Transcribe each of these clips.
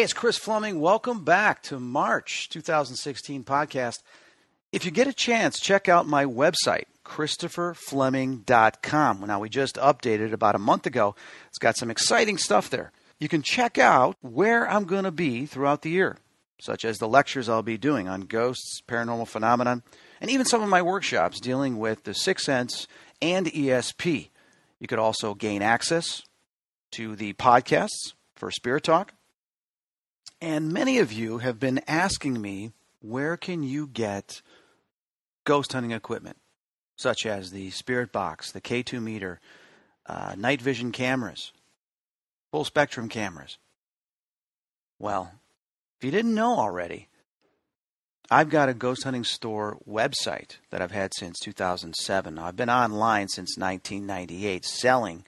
Hey, it's Chris Fleming. Welcome back to March 2016 podcast. If you get a chance, check out my website, ChristopherFleming.com. Now, we just updated about a month ago. It's got some exciting stuff there. You can check out where I'm going to be throughout the year, such as the lectures I'll be doing on ghosts, paranormal phenomenon, and even some of my workshops dealing with the Sixth Sense and ESP. You could also gain access to the podcasts for Spirit Talk. And many of you have been asking me, where can you get ghost hunting equipment, such as the Spirit Box, the K2 meter, night vision cameras, full spectrum cameras? Well, if you didn't know already, I've got a ghost hunting store website that I've had since 2007. Now, I've been online since 1998 selling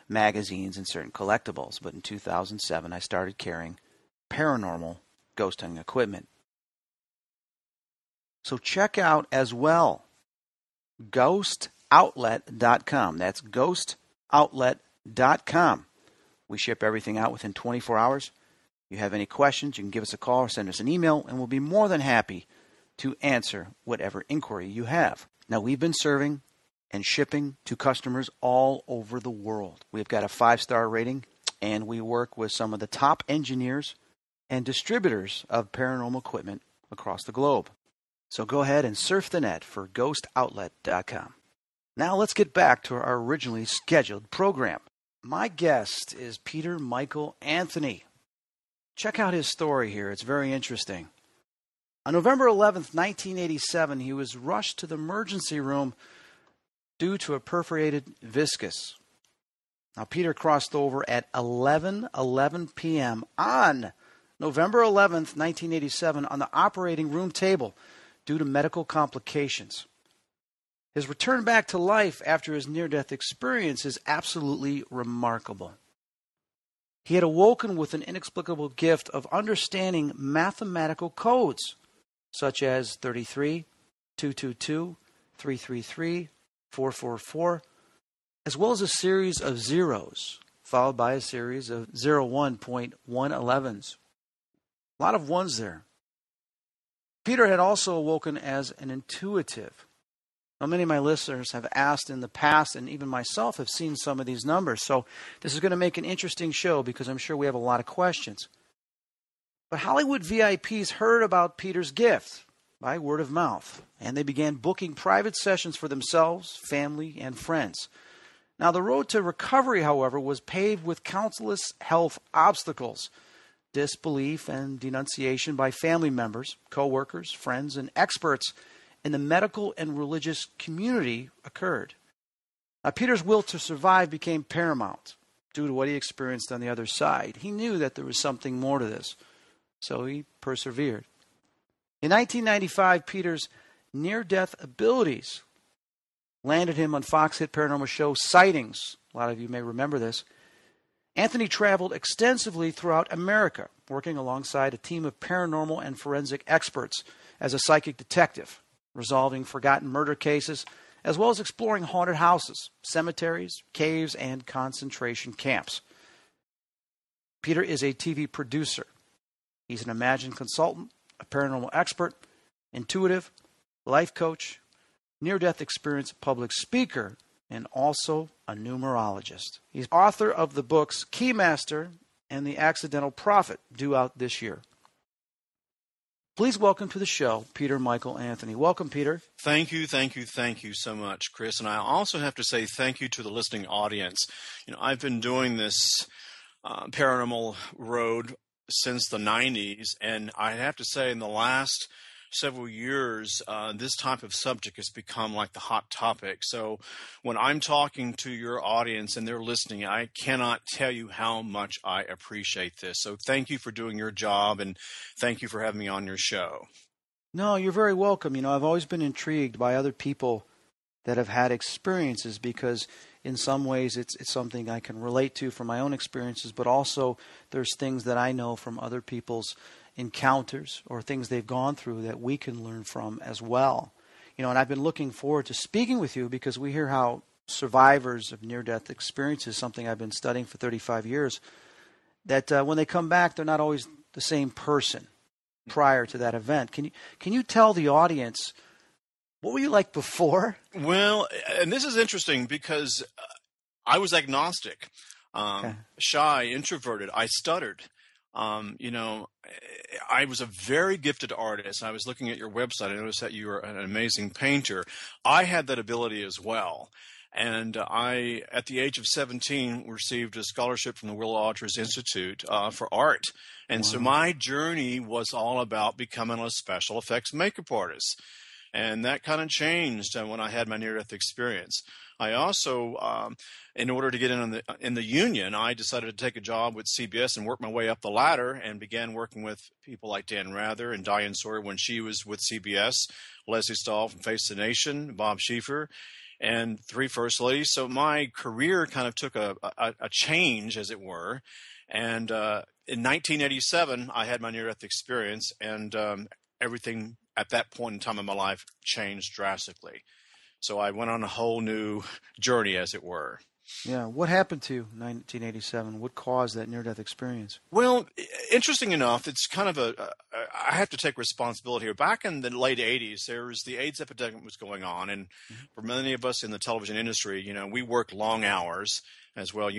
magazines and certain collectibles, but in 2007 I started carrying paranormal ghost hunting equipment. So check out as well ghostoutlet.com. That's ghostoutlet.com. We ship everything out within 24 hours. If you have any questions, you can give us a call or send us an email, and we'll be more than happy to answer whatever inquiry you have. Now, we've been serving and shipping to customers all over the world. We've got a 5-star rating, and we work with some of the top engineers and distributors of paranormal equipment across the globe. So go ahead and surf the net for ghostoutlet.com. Now let's get back to our originally scheduled program. My guest is Peter Michael Anthony. Check out his story here. It's very interesting. On November 11th, 1987, he was rushed to the emergency room due to a perforated viscus. Now, Peter crossed over at 11:11 p.m. on November 11th, 1987, on the operating room table due to medical complications. His return back to life after his near-death experience is absolutely remarkable. He had awoken with an inexplicable gift of understanding mathematical codes, such as 33, 222, 333, 444, as well as a series of zeros, followed by a series of 01.111s. A lot of ones there. Peter had also awoken as an intuitive. Now, many of my listeners have asked in the past, and even myself have seen some of these numbers. So this is going to make an interesting show because I'm sure we have a lot of questions. But Hollywood VIPs heard about Peter's gift by word of mouth, and they began booking private sessions for themselves, family, and friends. Now, the road to recovery, however, was paved with countless health obstacles. Disbelief and denunciation by family members, co-workers, friends, and experts in the medical and religious community occurred. Now, Peter's will to survive became paramount due to what he experienced on the other side. He knew that there was something more to this, so he persevered. In 1995, Peter's near-death abilities landed him on Fox hit paranormal show Sightings. A lot of you may remember this. Anthony traveled extensively throughout America, working alongside a team of paranormal and forensic experts as a psychic detective, resolving forgotten murder cases, as well as exploring haunted houses, cemeteries, caves, and concentration camps. Peter is a TV producer. He's an imagined consultant, a paranormal expert, intuitive, life coach, near-death experience public speaker, and also a numerologist. He's author of the books Keymaster and The Accidental Prophet, due out this year. Please welcome to the show, Peter Michael Anthony. Welcome, Peter. Thank you so much, Chris. And I also have to say thank you to the listening audience. I've been doing this paranormal road since the 90s, and I have to say in the last several years, this type of subject has become like the hot topic. So when I'm talking to your audience and they're listening, I cannot tell you how much I appreciate this. So thank you for doing your job, and thank you for having me on your show. No, you're very welcome. I've always been intrigued by other people that have had experiences because in some ways it's something I can relate to from my own experiences, but also there's things that I know from other people's encounters or things they've gone through that we can learn from as well. And I've been looking forward to speaking with you because we hear how survivors of near-death experiences, something I've been studying for 35 years, that when they come back, they're not always the same person prior to that event. Can you tell the audience, what were you like before? Well, and this is interesting because I was agnostic, shy, introverted. I stuttered. I was a very gifted artist. I was looking at your website. I noticed that you were an amazing painter. I had that ability as well. And I, at the age of 17, received a scholarship from the Will Rogers Institute for art. And so my journey was all about becoming a special effects makeup artist. And that kind of changed when I had my near-death experience. I also, in order to get in the union, I decided to take a job with CBS and work my way up the ladder, and began working with people like Dan Rather and Diane Sawyer when she was with CBS, Leslie Stahl from Face the Nation, Bob Schieffer, and Three First Ladies. So my career kind of took a change, as it were. And in 1987, I had my near-death experience, and everything at that point in time in my life changed drastically. So I went on a whole new journey, as it were. Yeah. What happened to 1987? What caused that near-death experience? Well, interesting enough, it's kind of I have to take responsibility here. Back in the late 80s, there was the AIDS epidemic was going on. And for many of us in the television industry, we work long hours, as well,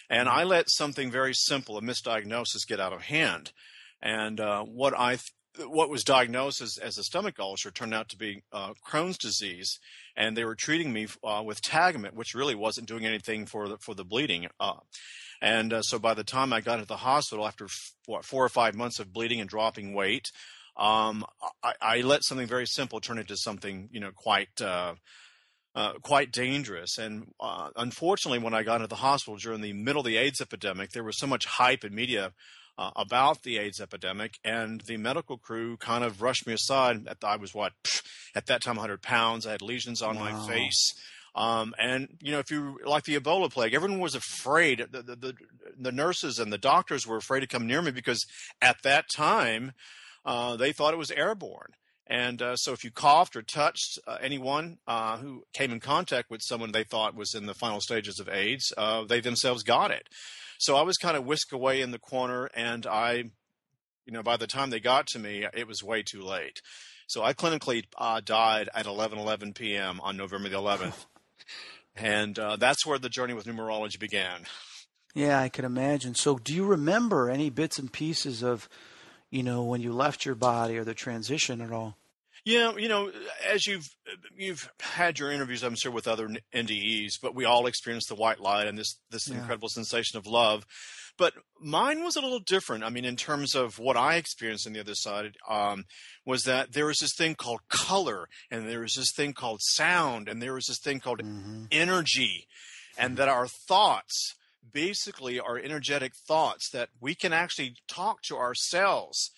and I let something very simple, a misdiagnosis, get out of hand. And what was diagnosed as a stomach ulcer turned out to be Crohn's disease, and they were treating me with Tagamet, which really wasn't doing anything for the bleeding. So by the time I got to the hospital, after 4 or 5 months of bleeding and dropping weight, I let something very simple turn into something quite dangerous. And unfortunately, when I got into the hospital during the middle of the AIDS epidemic, there was so much hype in media about the AIDS epidemic, and the medical crew kind of rushed me aside. I was at that time 100 pounds. I had lesions on my face. And if you like the Ebola plague, everyone was afraid. The nurses and the doctors were afraid to come near me because at that time they thought it was airborne. And so if you coughed or touched anyone who came in contact with someone they thought was in the final stages of AIDS, they themselves got it. So I was kind of whisked away in the corner, and by the time they got to me, it was way too late. So I clinically died at 11:11 p.m. on November the 11th. And that's where the journey with numerology began. Yeah, I can imagine. So do you remember any bits and pieces of, when you left your body or the transition at all? Yeah, as you've had your interviews, I'm sure, with other NDEs, but we all experienced the white light and this incredible sensation of love. But mine was a little different. I mean, in terms of what I experienced on the other side, was that there was this thing called color, and there was this thing called sound, and there was this thing called energy, and that our thoughts basically are energetic thoughts, that we can actually talk to ourselves.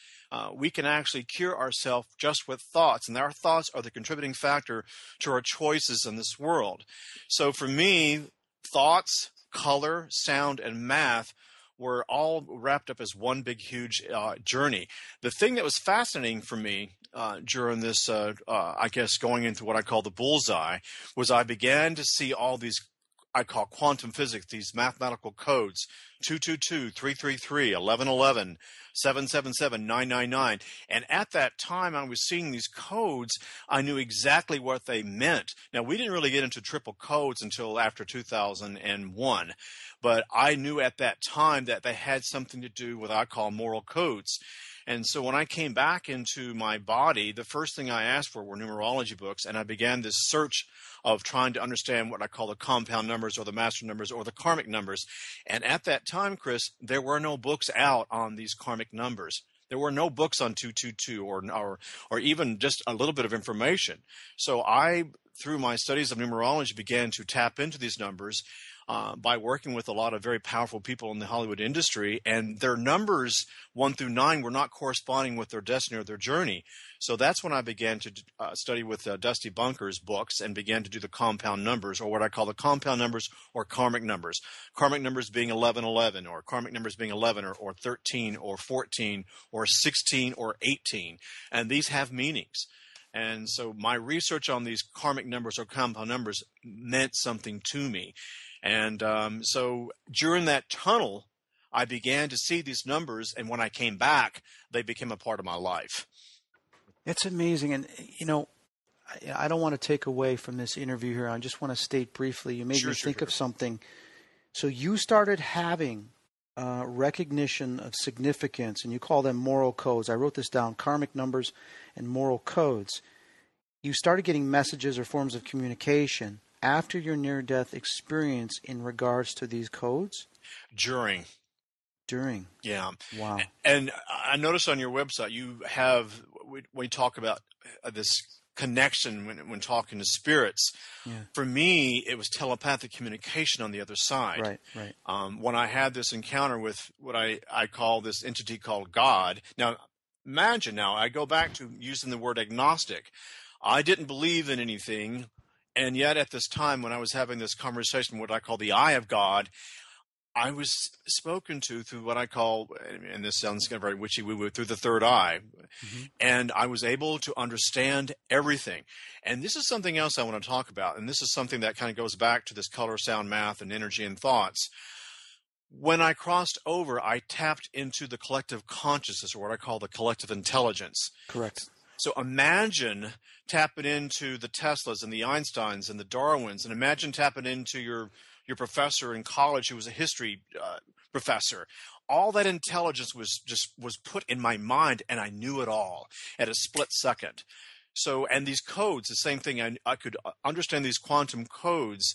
We can actually cure ourselves just with thoughts, and our thoughts are the contributing factor to our choices in this world. So for me, thoughts, color, sound, and math were all wrapped up as one big, huge journey. The thing that was fascinating for me during this, going into what I call the bullseye, was I began to see all these I call quantum physics, these mathematical codes, 222, 333, 1111, 777, 999. And at that time I was seeing these codes, I knew exactly what they meant. Now, we didn't really get into triple codes until after 2001, but I knew at that time that they had something to do with what I call moral codes. And so when I came back into my body, the first thing I asked for were numerology books, and I began this search of trying to understand what I call the compound numbers or the master numbers or the karmic numbers. And at that time, Chris, there were no books out on these karmic numbers. There were no books on 222 or even just a little bit of information. So I, through my studies of numerology, began to tap into these numbers by working with a lot of very powerful people in the Hollywood industry, and their numbers 1 through 9 were not corresponding with their destiny or their journey. So that's when I began to study with Dusty Bunker's books and began to do the compound numbers, or what I call the compound numbers or karmic numbers. Karmic numbers being 1111, or karmic numbers being 11 or 13 or 14 or 16 or 18. And these have meanings. And so my research on these karmic numbers or compound numbers meant something to me. And so during that tunnel, I began to see these numbers, and when I came back, they became a part of my life. It's amazing. And, I don't want to take away from this interview here. I just want to state briefly, you made me think of something. So you started having recognition of significance, and you call them moral codes. I wrote this down, karmic numbers and moral codes. You started getting messages or forms of communication after your near-death experience in regards to these codes? During. Yeah. Wow. And I noticed on your website you have, we talk about this connection when talking to spirits. Yeah. For me, it was telepathic communication on the other side. Right. When I had this encounter with what I call this entity called God. Now, imagine I go back to using the word agnostic. I didn't believe in anything, and yet at this time when I was having this conversation, what I call the eye of God, I was spoken to through what I call, and this sounds kind of very witchy-woo-woo, through the third eye. Mm-hmm. And I was able to understand everything. And this is something else I want to talk about, and this is something that kind of goes back to this color, sound, math, and energy and thoughts. When I crossed over, I tapped into the collective consciousness, or what I call the collective intelligence. Correct. So imagine tapping into the Teslas and the Einsteins and the Darwins, and imagine tapping into your professor in college who was a history professor. All that intelligence was put in my mind, and I knew it all at a split second. So, and these codes, the same thing. I could understand these quantum codes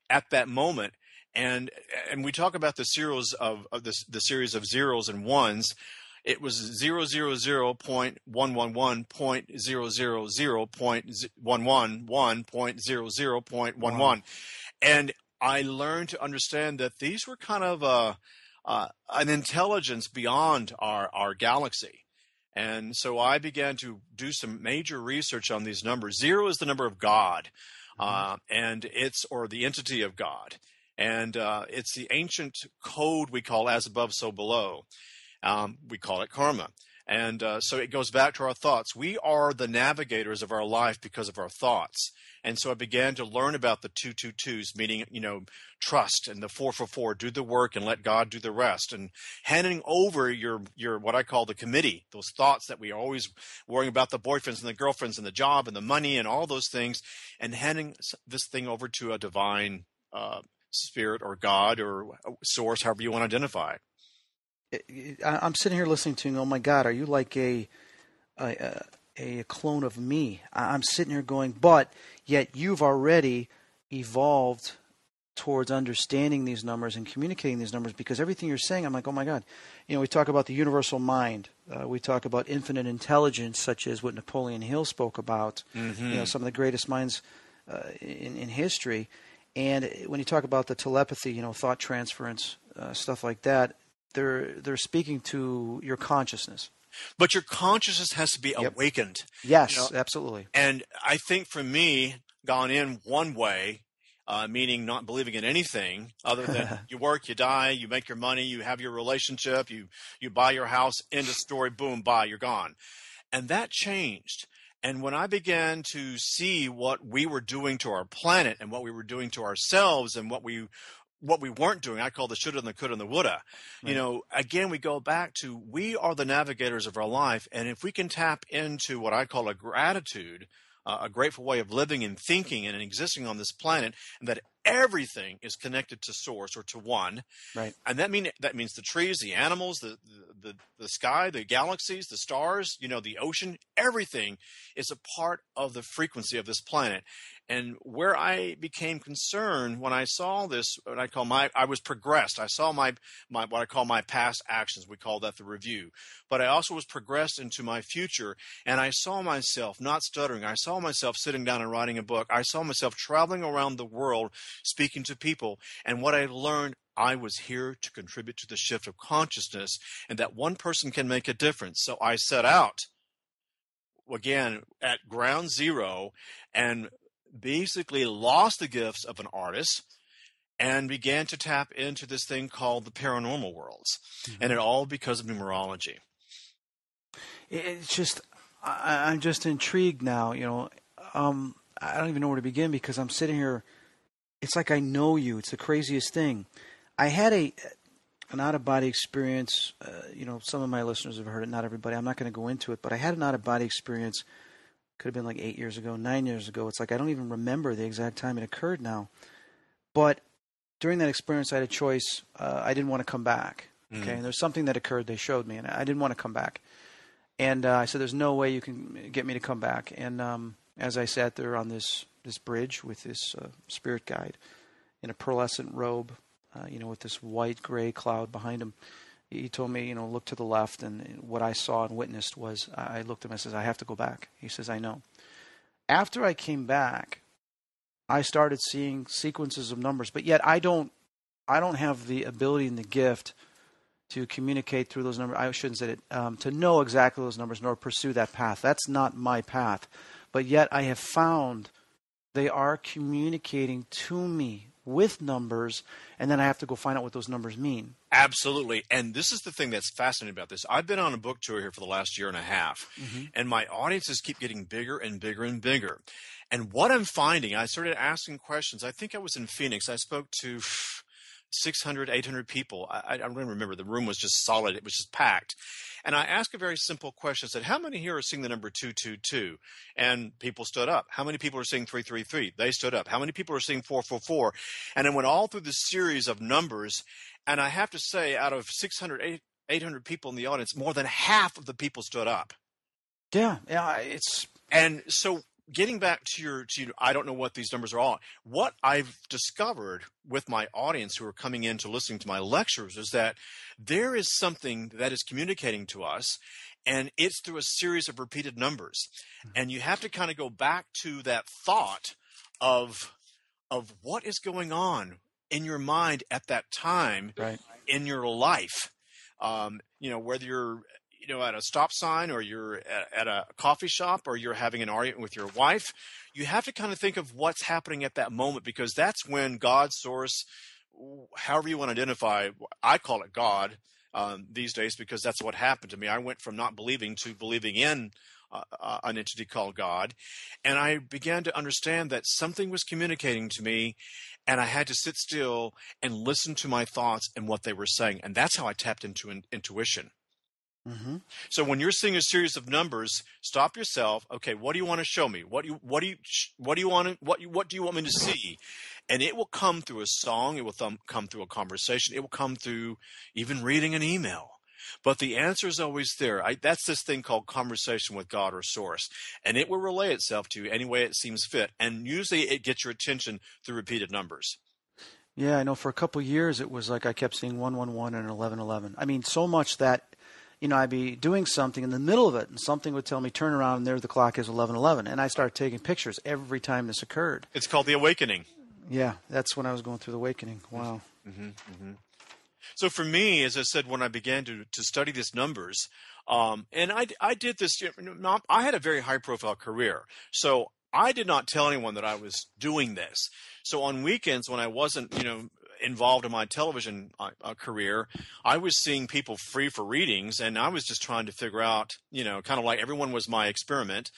at that moment. And we talk about the series of the series of zeros and ones. It was 000.111.000.111.000.11. Wow. And I learned to understand that these were kind of an intelligence beyond our galaxy. And so I began to do some major research on these numbers. 0 is the number of God, and or the entity of God. And it's the ancient code we call as above, so below. We call it karma. And so it goes back to our thoughts. We are the navigators of our life because of our thoughts. And so I began to learn about the 222s, meaning, trust, and the 444, do the work and let God do the rest. And handing over your what I call the committee, those thoughts that we are always worrying about, the boyfriends and the girlfriends and the job and the money and all those things, and handing this thing over to a divine spirit or God or source, however you want to identify. I'm sitting here listening to you. Oh my God, are you like a clone of me? I'm sitting here going, but yet you've already evolved towards understanding these numbers and communicating these numbers, because everything you're saying, I'm like, oh my God. We talk about the universal mind. We talk about infinite intelligence, such as what Napoleon Hill spoke about. Mm-hmm. Some of the greatest minds in history. And when you talk about the telepathy, thought transference, stuff like that, they're speaking to your consciousness. But your consciousness has to be awakened. Yes, absolutely. And I think for me, gone in one way, meaning not believing in anything other than you work, you die, you make your money, you have your relationship, you buy your house, end of story, boom, bye, you're gone. And that changed. And when I began to see what we were doing to our planet and what we were doing to ourselves and what we weren't doing, I call the shoulda and the coulda and the woulda. Right. Again, we go back to we are the navigators of our life. And if we can tap into what I call a gratitude, a grateful way of living and thinking and existing on this planet, and that everything is connected to source or to one. Right. And that means the trees, the animals, the sky, the galaxies, the stars, the ocean, everything is a part of the frequency of this planet. And where I became concerned when I saw this, I was progressed. I saw my what I call my past actions. We call that the review. But I also was progressed into my future, and I saw myself not stuttering. I saw myself sitting down and writing a book. I saw myself traveling around the world, speaking to people. And what I learned, I was here to contribute to the shift of consciousness, and that one person can make a difference. So I set out, again, at ground zero, and basically lost the gifts of an artist and began to tap into this thing called the paranormal worlds. Mm-hmm. And it all because of numerology. It's just, I'm just intrigued now, I don't even know where to begin, because I'm sitting here, it's like I know you. It's the craziest thing. I had an out-of-body experience. Some of my listeners have heard it, not everybody. I'm not going to go into it, but I had an out-of-body experience. Could have been like 8 years ago, 9 years ago. It's like I don't even remember the exact time it occurred now. But during that experience, I had a choice. I didn't want to come back. Okay, and there's something that occurred. They showed me, and I didn't want to come back. And I said, "There's no way you can get me to come back." And as I sat there on this bridge with this spirit guide in a pearlescent robe, with this white gray cloud behind him, he told me, look to the left. And what I saw and witnessed was, I looked at him. I says, "I have to go back." He says, "I know." After I came back, I started seeing sequences of numbers, but yet I don't have the ability and the gift to communicate through those numbers. I shouldn't say it, to know exactly those numbers nor pursue that path. That's not my path. But yet I have found they are communicating to me with numbers, and then I have to go find out what those numbers mean. Absolutely. And this is the thing that's fascinating about this. I've been on a book tour here for the last year and a half, and my audiences keep getting bigger and bigger and bigger. And what I'm finding, I started asking questions. I think I was in Phoenix. I spoke to 600, 800 people. I don't remember. The room was just solid. It was just packed. And I asked a very simple question. I said, how many here are seeing the number 222? And people stood up. How many people are seeing 333? They stood up. How many people are seeing 444? And I went all through this series of numbers. And I have to say, out of 600, 800 people in the audience, more than half of the people stood up. Yeah. And so getting back to I don't know what these numbers are all. What I've discovered with my audience who are coming in to listening to my lectures is that there is something that is communicating to us, and it's through a series of repeated numbers. And you have to kind of go back to that thought of what is going on in your mind at that time in your life. Whether you're at a stop sign, or you're at a coffee shop, or you're having an argument with your wife, you have to kind of think of what's happening at that moment, because that's when God, source, however you want to identify, I call it God these days, because that's what happened to me. I went from not believing to believing in an entity called God, and I began to understand that something was communicating to me, and I had to sit still and listen to my thoughts and what they were saying, and that's how I tapped into intuition. So when you're seeing a series of numbers, stop yourself. Okay, what do you want to show me? What do you want me to see? And it will come through a song. It will come through a conversation. It will come through even reading an email. But the answer is always there. That's this thing called conversation with God or source, and it will relay itself to you any way it seems fit. And usually, it gets your attention through repeated numbers. Yeah, I know. For a couple of years, it was like I kept seeing 111 and 1111. I mean, so much that I'd be doing something in the middle of it, and something would tell me, turn around, and there the clock is 11:11. And I started taking pictures every time this occurred. It's called the awakening. Yeah, that's when I was going through the awakening. Wow. So for me, as I said, when I began to study these numbers, and I did this, I had a very high-profile career. So I did not tell anyone that I was doing this. So on weekends when I wasn't, involved in my television career, I was seeing people free for readings, and I was just trying to figure out, kind of like everyone was my experiment.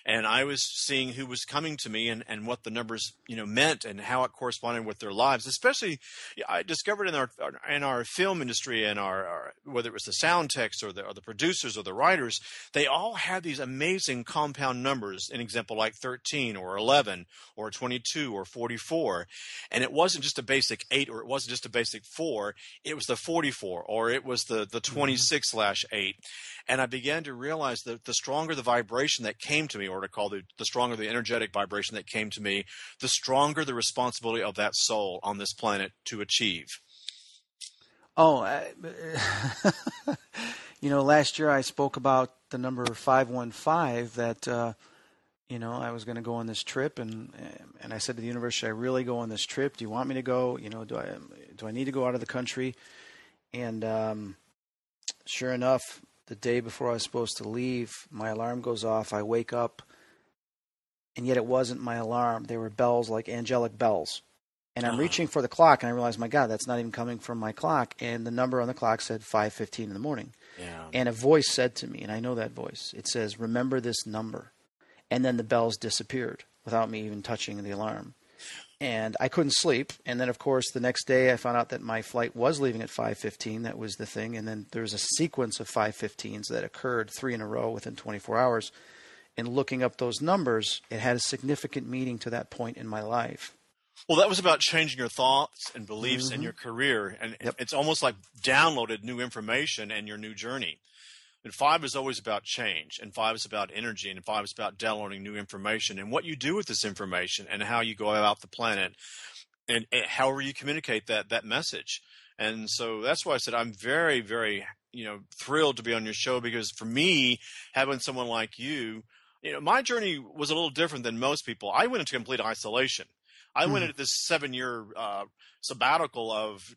And I was seeing who was coming to me and what the numbers, meant and how it corresponded with their lives. Especially, I discovered in our film industry and our whether it was the sound techs or the producers or the writers, they all had these amazing compound numbers. An example like 13 or 11 or 22 or 44, and it wasn't just a basic 8 or it wasn't just a basic 4. It was the 44 or it was the 26/8. And I began to realize that the stronger the vibration that came to me, or to call the stronger the energetic vibration that came to me, the stronger the responsibility of that soul on this planet to achieve. Oh, last year I spoke about the number 515 that, I was going to go on this trip, and I said to the universe, should I really go on this trip? Do you want me to go? Do I need to go out of the country? And sure enough, the day before I was supposed to leave, my alarm goes off. I wake up, and yet it wasn't my alarm. They were bells, like angelic bells. And I'm reaching for the clock, and I realize, my God, that's not even coming from my clock. And the number on the clock said 5:15 in the morning. Yeah. And a voice said to me, and I know that voice, it says, remember this number. And then the bells disappeared without me even touching the alarm. And I couldn't sleep. And then, of course, the next day I found out that my flight was leaving at 5:15. That was the thing. And then there was a sequence of 5:15s that occurred 3 in a row within 24 hours. And looking up those numbers, it had a significant meaning to that point in my life. Well, that was about changing your thoughts and beliefs in your career. And it's almost like downloaded new information and your new journey. And 5 is always about change, and 5 is about energy, and 5 is about downloading new information and what you do with this information and how you go about the planet and however you communicate that message. And so that's why I said I'm very, very, thrilled to be on your show, because for me, having someone like you, my journey was a little different than most people. I went into complete isolation. I went into this 7-year sabbatical of,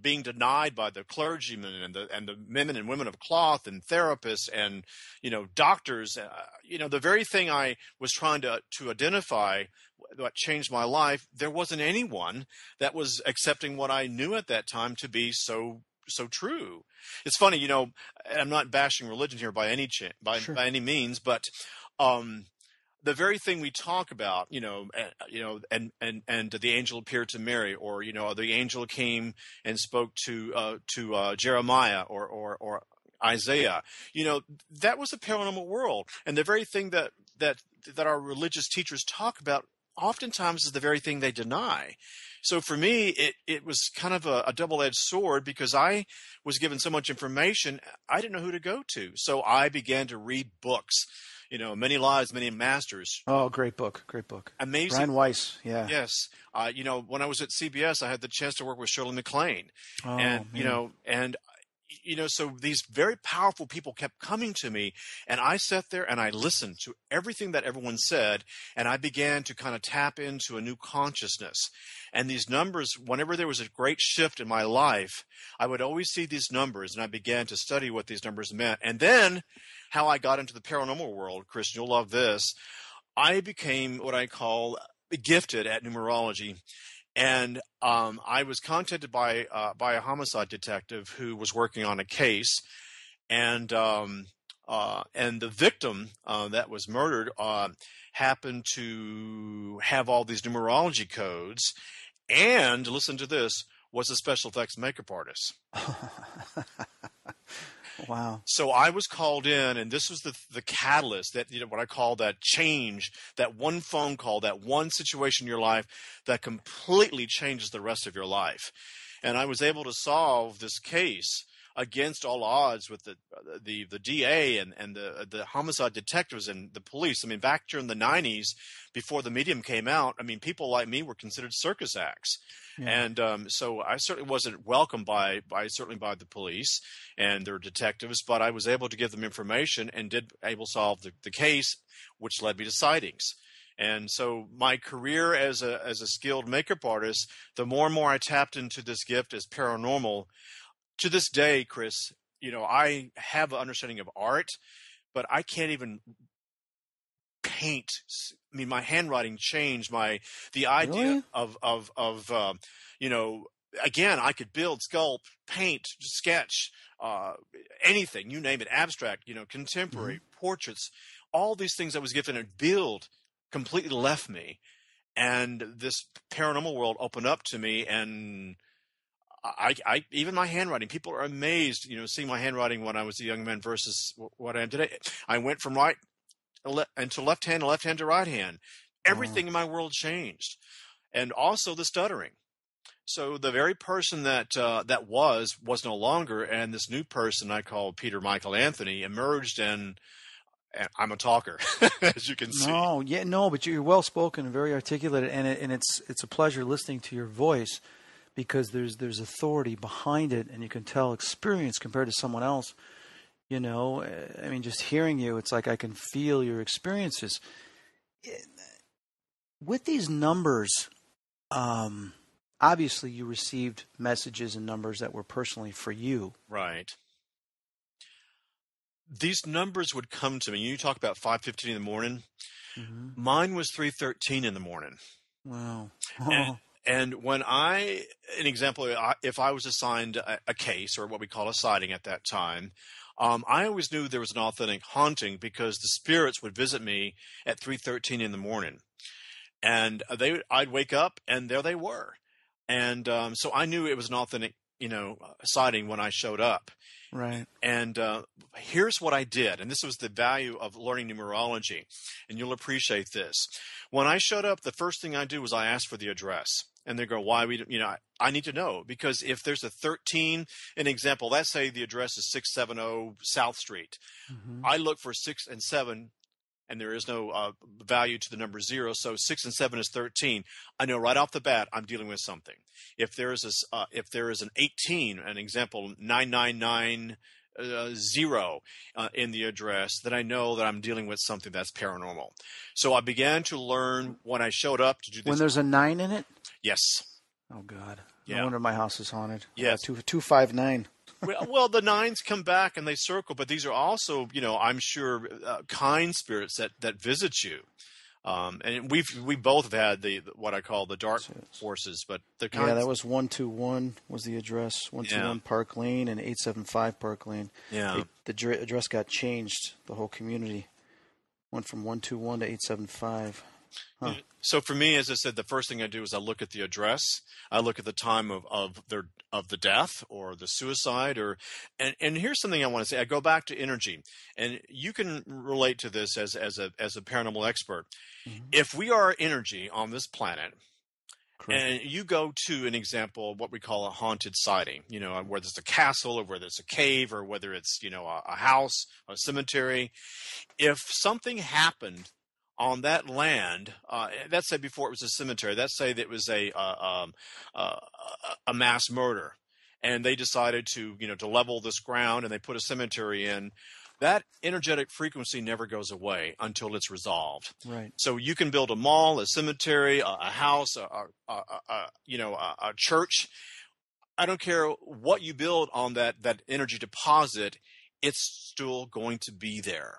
being denied by the clergymen and the men and women of cloth and therapists and, doctors. The very thing I was trying to identify what changed my life, there wasn't anyone that was accepting what I knew at that time to be so true. It's funny, I'm not bashing religion here by any by any means, but the very thing we talk about, and the angel appeared to Mary, or the angel came and spoke to Jeremiah or Isaiah. That was a paranormal world, and the very thing that our religious teachers talk about oftentimes is the very thing they deny. So for me, it was kind of a double-edged sword, because I was given so much information, I didn't know who to go to. So I began to read books. Many Lives, Many Masters. Oh, great book. Amazing. Brian Weiss, yeah. Yes. When I was at CBS, I had the chance to work with Shirley MacLaine. Oh, and, man. So these very powerful people kept coming to me, and I sat there and I listened to everything that everyone said, and I began to kind of tap into a new consciousness. And these numbers, whenever there was a great shift in my life, I would always see these numbers, and I began to study what these numbers meant. And then how I got into the paranormal world, Chris, you'll love this. I became what I call gifted at numerology. And I was contacted by a homicide detective who was working on a case, and the victim that was murdered happened to have all these numerology codes, and listen to this, was a special effects makeup artist. Wow. So I was called in, and this was the catalyst, that what I call that change, that one phone call, that one situation in your life that completely changes the rest of your life. And I was able to solve this case against all odds with the DA and the homicide detectives and the police. I mean, back during the 90s, before the medium came out, I mean, people like me were considered circus acts. Yeah. And so I certainly wasn't welcomed by the police and their detectives, but I was able to give them information and able to solve the case, which led me to sightings. And so my career as a skilled makeup artist, the more and more I tapped into this gift as paranormal. To this day, Chris, I have an understanding of art, but I can't even paint. I mean, my handwriting changed. The idea Really? of again, I could build, sculpt, paint, sketch, anything, you name it, abstract, contemporary, portraits, all these things I was given to build completely left me. And this paranormal world opened up to me, and I even my handwriting, people are amazed, seeing my handwriting when I was a young man versus what I am today. I went from right to left hand to right hand. Everything in my world changed, and also the stuttering. So the very person that was no longer, and this new person I call Peter Michael Anthony emerged, and I'm a talker, as you can see. But you're well spoken and very articulate, and it's a pleasure listening to your voice, because there's authority behind it, and you can tell experience compared to someone else. I mean, just hearing you, it's like I can feel your experiences. With these numbers, obviously you received messages and numbers that were personally for you. Right. These numbers would come to me. You talk about 5:15 in the morning. Mm-hmm. Mine was 3:13 in the morning. Wow. And when an example, if I was assigned a case, or what we call a sighting at that time, I always knew there was an authentic haunting, because the spirits would visit me at 3:13 in the morning. And I'd wake up and there they were. And so I knew it was an authentic, sighting when I showed up. Right. And here's what I did, and this was the value of learning numerology, and you'll appreciate this. When I showed up, the first thing I do was I asked for the address, and they go, "Why I need to know, because if there's a 13, an example, let's say the address is 670 South Street, I look for 6 and 7." And there is no value to the number 0, so 6 and 7 is 13. I know right off the bat I'm dealing with something. If there is an 18, an example 9990 in the address, then I know that I'm dealing with something that's paranormal. So I began to learn when I showed up to do this. When there's a 9 in it? Yes. Oh God! Yeah. No wonder my house is haunted. Yes. 259. Well, the 9s come back and they circle, but these are also, I'm sure, kind spirits that visit you. And we both have had what I call the dark forces, but the kind. Yeah, that was 121 was the address, 121 Park Lane and 875 Park Lane. Yeah, the address got changed. The whole community went from 121 to 875. Huh. So for me, as I said, the first thing I do is I look at the address. I look at the time of the death or the suicide, and here's something I want to say. I go back to energy, and you can relate to this as a paranormal expert. Mm-hmm. If we are energy on this planet, correct, and you go to an example, what we call a haunted sighting, whether it's a castle or whether it's a cave or whether it's a house, a cemetery, if something happened on that land, let's say before it was a cemetery, let's say that it was a mass murder, and they decided to level this ground and they put a cemetery in, that energetic frequency never goes away until it's resolved. Right. So you can build a mall, a cemetery, a house, a church. I don't care what you build on that energy deposit, it's still going to be there.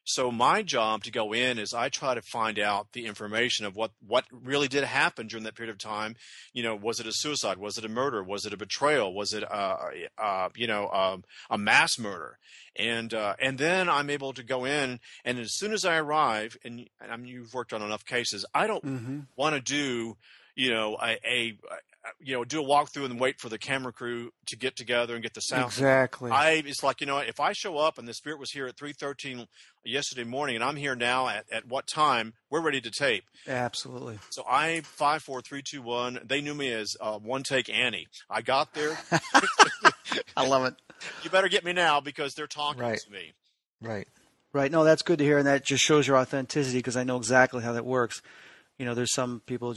So my job to go in is I try to find out the information of what really did happen during that period of time. Was it a suicide? Was it a murder? Was it a betrayal? Was it a mass murder? And then I'm able to go in, and as soon as I arrive, and you've worked on enough cases, I don't want to do do a walkthrough and wait for the camera crew to get together and get the sound. Exactly. It's like, if I show up and the spirit was here at 3:13 yesterday morning and I'm here now at what time, we're ready to tape. Absolutely. So 5, 4, 3, 2, 1. They knew me as One Take Annie. I got there. I love it. You better get me now because they're talking to me. Right. Right. No, that's good to hear, and that just shows your authenticity because I know exactly how that works. There's some people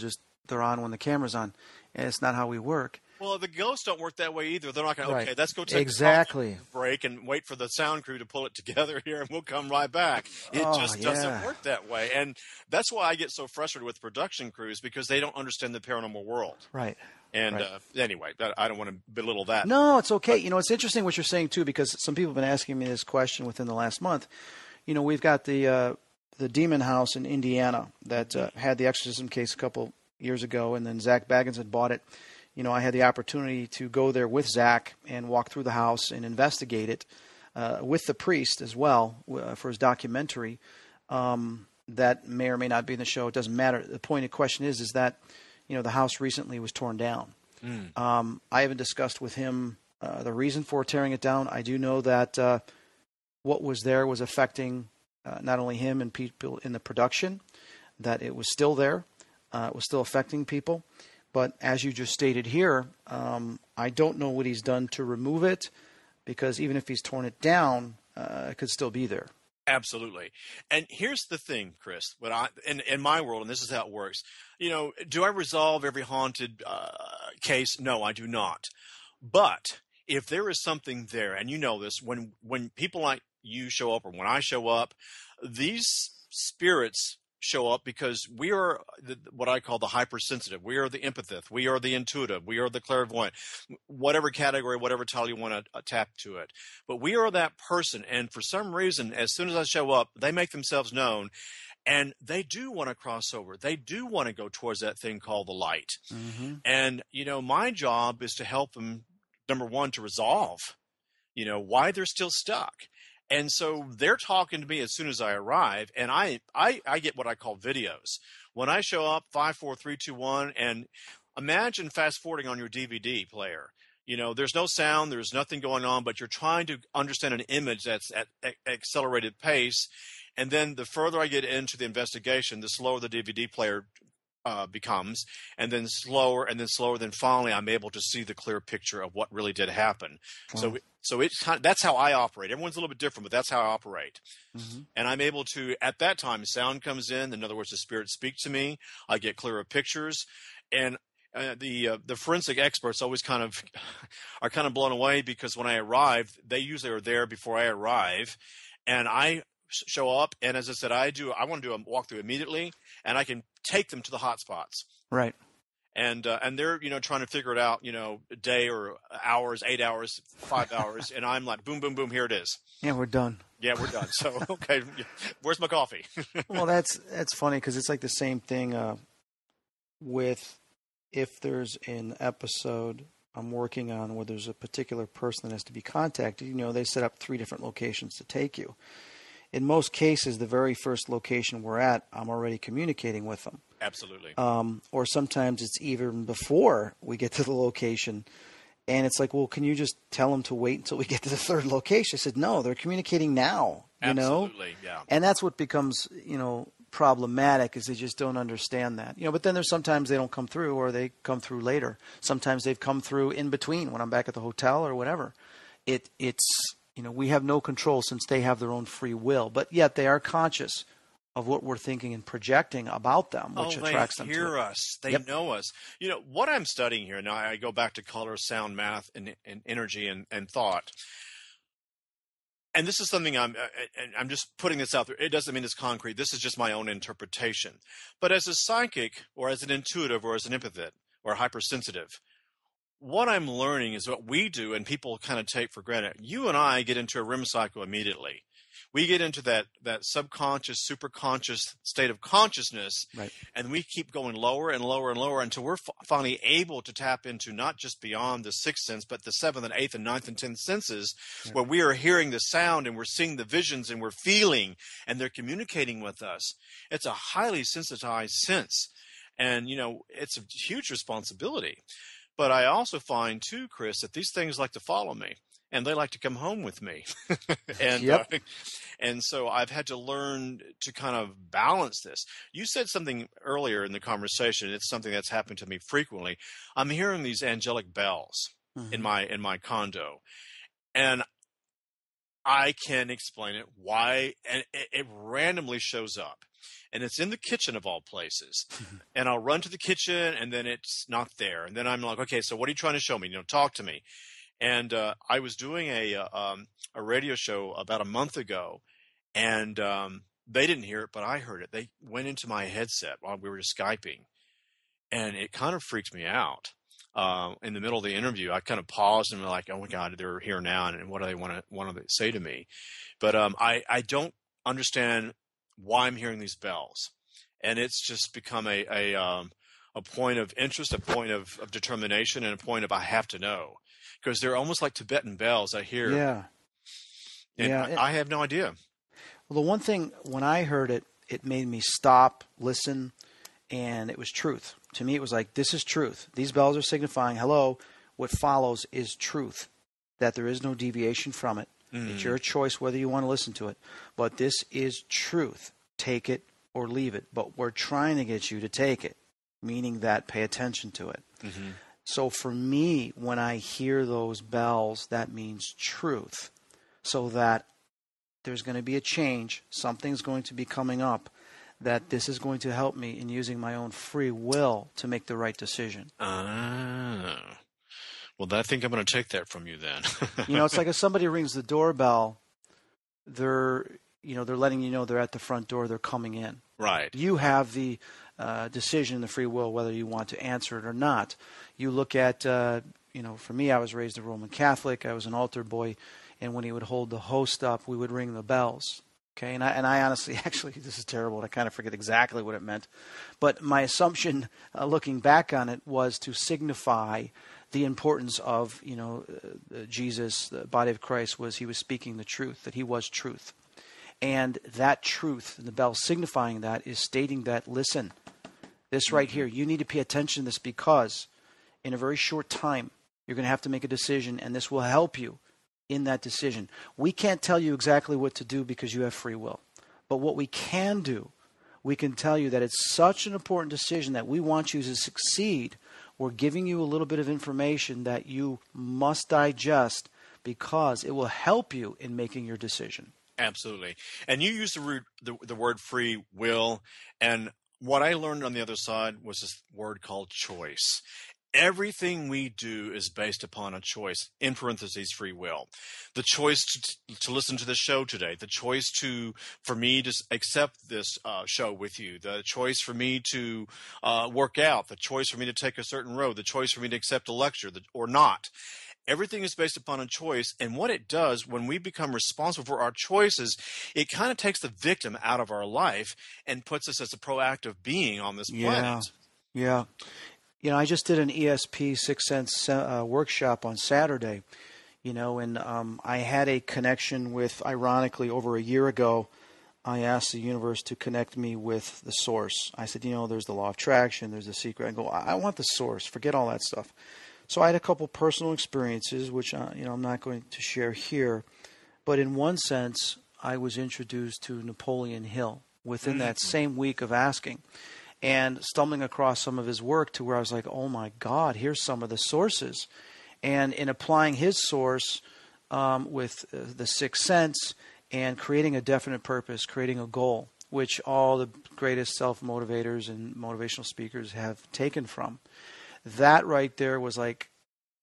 they're on when the camera's on, and it's not how we work. Well, the ghosts don't work that way either. They're not going to, okay, let's go take a break and wait for the sound crew to pull it together here, and we'll come right back. It just doesn't work that way. And that's why I get so frustrated with production crews, because they don't understand the paranormal world. Right. And anyway, I don't want to belittle that. No, it's okay. It's interesting what you're saying, too, because some people have been asking me this question within the last month. We've got the Demon House in Indiana that had the exorcism case a couple years ago, and then Zach Baggins had bought it. I had the opportunity to go there with Zach and walk through the house and investigate it with the priest as well for his documentary. That may or may not be in the show. It doesn't matter. The point of the question is that, the house recently was torn down. I haven't discussed with him the reason for tearing it down. I do know that what was there was affecting not only him and people in the production, that it was still there. It was still affecting people. But as you just stated here, I don't know what he's done to remove it, because even if he's torn it down, it could still be there. Absolutely. And here's the thing, Chris, in my world, and this is how it works, do I resolve every haunted case? No, I do not. But if there is something there, and this, when people like you show up or when I show up, these spirits show up because we are what I call the hypersensitive. We are the empathist. We are the intuitive. We are the clairvoyant. Whatever category, whatever title you want to tap to it. But we are that person. And for some reason, as soon as I show up, they make themselves known. And they do want to cross over. They do want to go towards that thing called the light. And, my job is to help them, number one, to resolve, why they're still stuck. And so they're talking to me as soon as I arrive, and I get what I call videos. When I show up, 5, 4, 3, 2, 1, and imagine fast forwarding on your DVD player. There's no sound, there's nothing going on, but you're trying to understand an image that's at accelerated pace. And then the further I get into the investigation, the slower the DVD player becomes, and then slower, then finally I'm able to see the clear picture of what really did happen. Wow. So it's that's how I operate. Everyone's a little bit different, but that's how I operate. Mm-hmm. And I'm able to, at that time, sound comes in other words, the spirits speak to me. I get clearer pictures, and the forensic experts always are kind of blown away, because when I arrive, they usually are there before I arrive, and I show up, and as I said, I want to do a walkthrough immediately, and I can take them to the hot spots. Right. And they're trying to figure it out, a day or hours, 8 hours, 5 hours, and I'm like, boom, boom, boom, here it is. Yeah, we're done. Yeah, we're done. So okay, where's my coffee? Well, that's funny, because it's like the same thing with, if there's an episode I'm working on where there's a particular person that has to be contacted, they set up 3 different locations to take you. In most cases, the very first location we're at, I'm already communicating with them. Absolutely. Or sometimes it's even before we get to the location, and it's like, well, can you just tell them to wait until we get to the 3rd location? I said, no, they're communicating now. Absolutely, yeah. And that's what becomes, problematic, is they just don't understand that. But then there's sometimes they don't come through, or they come through later. Sometimes they've come through in between when I'm back at the hotel or whatever. It's we have no control, since they have their own free will, but yet they are conscious of what we're thinking and projecting about them, which attracts them to it. They hear us. They know us. What I'm studying here, now I go back to color, sound, math, and energy and thought. And this is something I'm just putting this out there. It doesn't mean it's concrete. This is just my own interpretation. But as a psychic, or as an intuitive, or as an empath, or hypersensitive, what I'm learning is what we do, and people kind of take for granted. You and I get into a REM cycle immediately. We get into that subconscious, superconscious state of consciousness, right. And we keep going lower and lower and lower until we're finally able to tap into not just beyond the 6th sense, but the 7th and 8th and 9th and 10th senses, right. Where we are hearing the sound, and we're seeing the visions, and we're feeling, and they're communicating with us. It's a highly sensitized sense, and it's a huge responsibility. But I also find too, Chris, that these things like to follow me, and they like to come home with me. And yep. And so I've had to learn to kind of balance this. You said something earlier in the conversation. It's something that's happened to me frequently. I'm hearing these angelic bells mm-hmm. in my condo, and I can't explain it why, and it randomly shows up. And it's in the kitchen of all places. And I'll run to the kitchen, and then it's not there. And then I'm like, okay, so what are you trying to show me? Talk to me. And I was doing a radio show about a month ago, and they didn't hear it, but I heard it. They went into my headset while we were just Skyping, and it kind of freaked me out. In the middle of the interview, I kind of paused and was like, oh my God, they're here now, and what do they want to say to me? But I don't understand why I'm hearing these bells, and it's just become a point of interest, a point of determination, and a point of I have to know, because they're almost like Tibetan bells I hear. Yeah, and yeah. I have no idea. Well, the one thing when I heard it, it made me stop, listen, and it was truth. To me, it was like, this is truth. These bells are signifying, hello, what follows is truth, that there is no deviation from it. Mm. It's your choice whether you want to listen to it. But this is truth. Take it or leave it. But we're trying to get you to take it, meaning that pay attention to it. Mm-hmm. So for me, when I hear those bells, that means truth. So that there's going to be a change. Something's going to be coming up. That this is going to help me in using my own free will to make the right decision. Well, I think I'm going to take that from you then. It's like if somebody rings the doorbell, they're letting you know they're at the front door, they're coming in. Right. You have the decision, the free will, whether you want to answer it or not. You look at, for me, I was raised a Roman Catholic. I was an altar boy, and when he would hold the host up, we would ring the bells. Okay, and I honestly, actually, this is terrible, and I kind of forget exactly what it meant. But my assumption, looking back on it, was to signify the importance of, Jesus, the body of Christ, he was speaking the truth, that he was truth. And that truth, the bell signifying that, is stating that, listen, This right here, you need to pay attention to this because in a very short time, you're going to have to make a decision, and this will help you in that decision. We can't tell you exactly what to do because you have free will. But what we can do, we can tell you that it's such an important decision that we want you to succeed. We're giving you a little bit of information that you must digest because it will help you in making your decision. Absolutely. And you use the word free will, and what I learned on the other side was this word called choice. Everything we do is based upon a choice, in parentheses, free will. The choice to listen to this show today, the choice for me to accept this show with you, the choice for me to work out, the choice for me to take a certain road, the choice for me to accept a lecture or not. Everything is based upon a choice, and what it does when we become responsible for our choices, it kind of takes the victim out of our life and puts us as a proactive being on this planet. Yeah. You know, I just did an ESP Sixth Sense workshop on Saturday, and I had a connection with, ironically, over a year ago, I asked the universe to connect me with the source. I said, there's the law of attraction, there's the secret. I go, I want the source, forget all that stuff. So I had a couple personal experiences, which, I'm not going to share here. But in one sense, I was introduced to Napoleon Hill within that same week of asking. And stumbling across some of his work to where I was like, oh my God, here's some of the sources. And in applying his source with the Sixth Sense and creating a definite purpose, creating a goal, which all the greatest self-motivators and motivational speakers have taken from. That right there was like,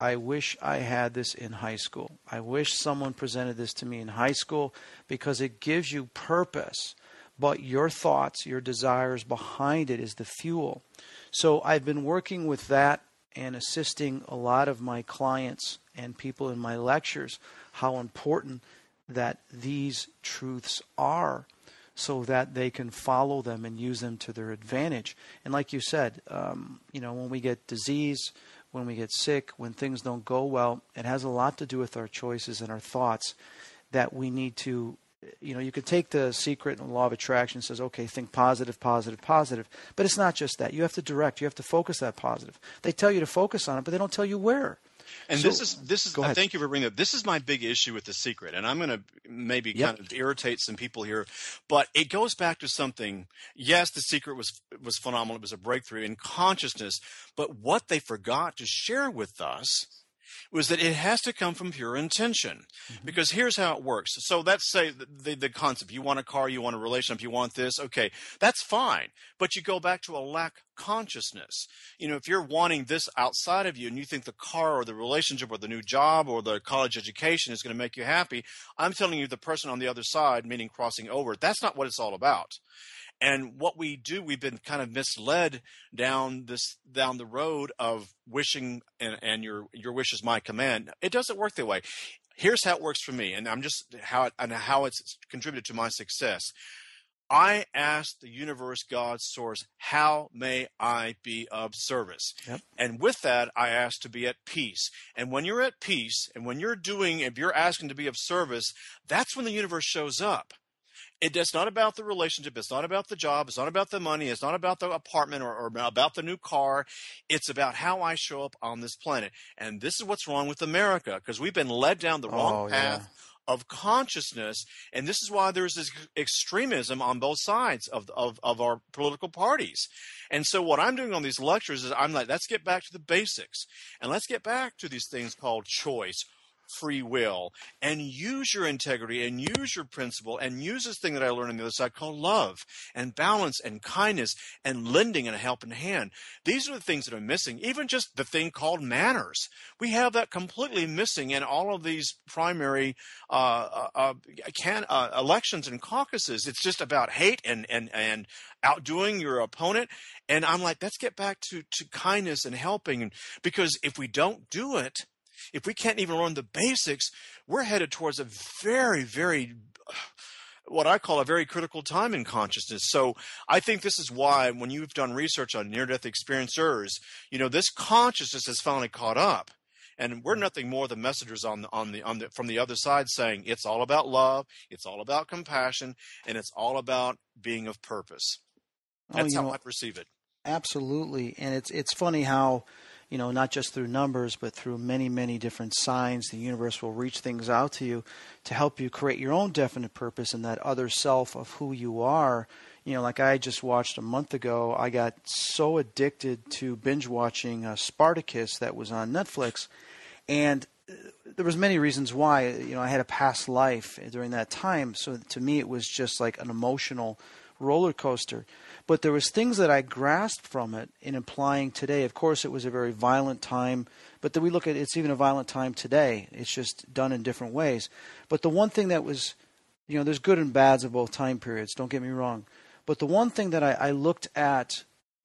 I wish I had this in high school. I wish someone presented this to me in high school because it gives you purpose. But your thoughts, your desires behind it is the fuel. So I've been working with that and assisting a lot of my clients and people in my lectures how important that these truths are so that they can follow them and use them to their advantage. And like you said, when we get disease, when we get sick, when things don't go well, it has a lot to do with our choices and our thoughts that we need to. You could take the secret and the law of attraction and says, okay, think positive, positive, positive. But it's not just that. You have to direct. You have to focus that positive. They tell you to focus on it, but they don't tell you where. And so, this is. Thank you for bringing that. This is my big issue with the secret, and I'm going to maybe kind of irritate some people here, but it goes back to something. Yes, the secret was phenomenal. It was a breakthrough in consciousness, but what they forgot to share with us was that it has to come from pure intention. Because here's how it works. So let's say the concept, you want a car, you want a relationship, you want this, okay, that's fine. But you go back to a lack consciousness. If you're wanting this outside of you and you think the car or the relationship or the new job or the college education is going to make you happy, I'm telling you the person on the other side, meaning crossing over, that's not what it's all about. And what we do, we've been kind of misled down the road of wishing and your wish is my command. It doesn't work that way. Here's how it works for me, and I'm just how it's contributed to my success. I asked the universe, God, source, how may I be of service? Yep. And with that, I asked to be at peace. And when you're at peace, and when if you're asking to be of service, that's when the universe shows up. It's not about the relationship. It's not about the job. It's not about the money. It's not about the apartment or about the new car. It's about how I show up on this planet. And this is what's wrong with America, because we've been led down the wrong path of consciousness. And this is why there's this extremism on both sides of our political parties. And so what I'm doing on these lectures is I'm like, let's get back to the basics. And let's get back to these things called choice, free will, and use your integrity and use your principle and use this thing that I learned on the other side called love and balance and kindness and lending and a helping hand. These are the things that are missing. Even just the thing called manners. We have that completely missing in all of these primary elections and caucuses. It's just about hate and outdoing your opponent. And I'm like, let's get back to kindness and helping, because if we don't do it, if we can't even learn the basics, we're headed towards a very, very, what I call a very critical time in consciousness. So I think this is why when you've done research on near-death experiencers, this consciousness has finally caught up. And we're nothing more than messengers from the other side saying it's all about love, it's all about compassion, and it's all about being of purpose. That's how I perceive it. Absolutely. And it's funny how, not just through numbers, but through many, many different signs, the universe will reach things out to you to help you create your own definite purpose in that other self of who you are. Like I just watched a month ago, I got so addicted to binge watching Spartacus that was on Netflix. And there was many reasons why. I had a past life during that time. So to me, it was just like an emotional roller coaster. But there was things that I grasped from it in applying today. Of course, it was a very violent time, but then we look at it's even a violent time today. It's just done in different ways. But the one thing that was, there's good and bads of both time periods, don't get me wrong. But the one thing that I looked at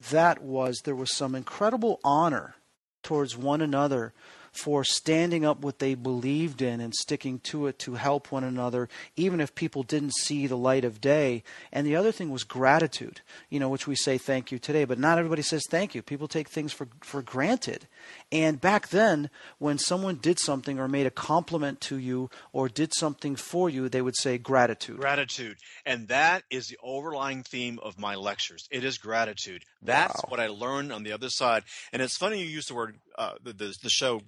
that was there was some incredible honor towards one another for standing up what they believed in and sticking to it to help one another, even if people didn't see the light of day. And the other thing was gratitude, which we say thank you today, but not everybody says thank you. People take things for granted. And back then, when someone did something or made a compliment to you or did something for you, they would say gratitude. Gratitude. And that is the overlying theme of my lectures. It is gratitude. That's what I learned on the other side. And it's funny you use the word, the show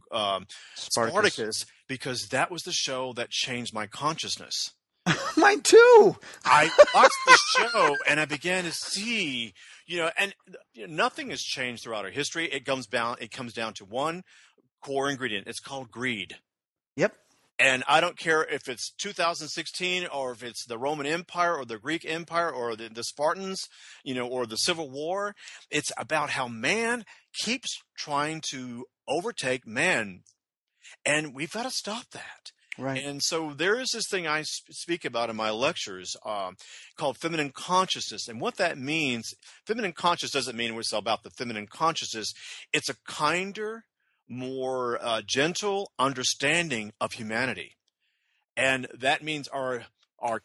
Spartacus, because that was the show that changed my consciousness. Mine too. I watched the show and I began to see, and nothing has changed throughout our history. It comes down to one core ingredient. It's called greed. Yep. And I don't care if it's 2016 or if it's the Roman Empire or the Greek Empire or the Spartans, or the Civil War. It's about how man keeps trying to overtake man. And we've got to stop that. Right. And so there is this thing I speak about in my lectures called feminine consciousness. And what that means, feminine consciousness doesn't mean it's about the feminine consciousness. It's a kinder, more gentle understanding of humanity. And that means our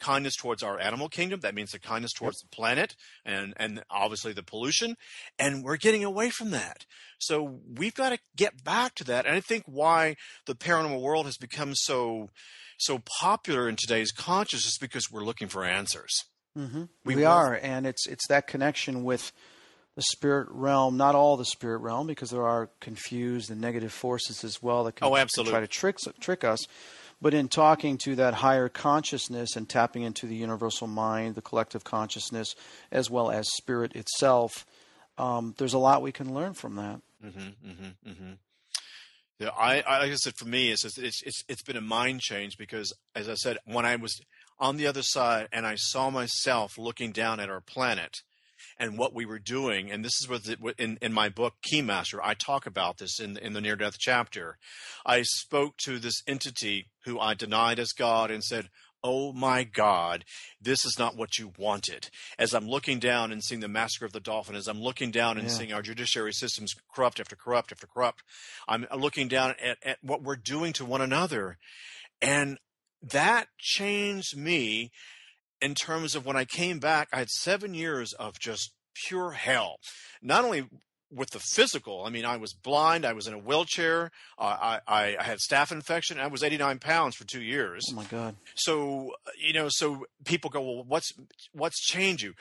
kindness towards our animal kingdom. That means the kindness towards the planet and obviously the pollution. And we're getting away from that. So we've got to get back to that. And I think why the paranormal world has become so popular in today's consciousness is because we're looking for answers. Mm-hmm. We are. And it's that connection with the spirit realm, not all the spirit realm, because there are confused and negative forces as well that can try to trick us. But in talking to that higher consciousness and tapping into the universal mind, the collective consciousness, as well as spirit itself, there's a lot we can learn from that. Mm-hmm, mm-hmm, mm-hmm. Yeah, like I said, for me, it's been a mind change because, as I said, when I was on the other side and I saw myself looking down at our planet and what we were doing, and this is in my book Keymaster, I talk about this in the near-death chapter. I spoke to this entity who I denied as God and said, "Oh my God, this is not what you wanted." As I'm looking down and seeing the massacre of the dolphin, as I'm looking down and seeing our judiciary systems corrupt after corrupt after corrupt, I'm looking down at what we're doing to one another. And that changed me in terms of when I came back, I had 7 years of just pure hell. Not only with the physical, I mean, I was blind, I was in a wheelchair, I had staph infection, I was 89 pounds for 2 years. Oh my God. So, so people go, well, what's changed you?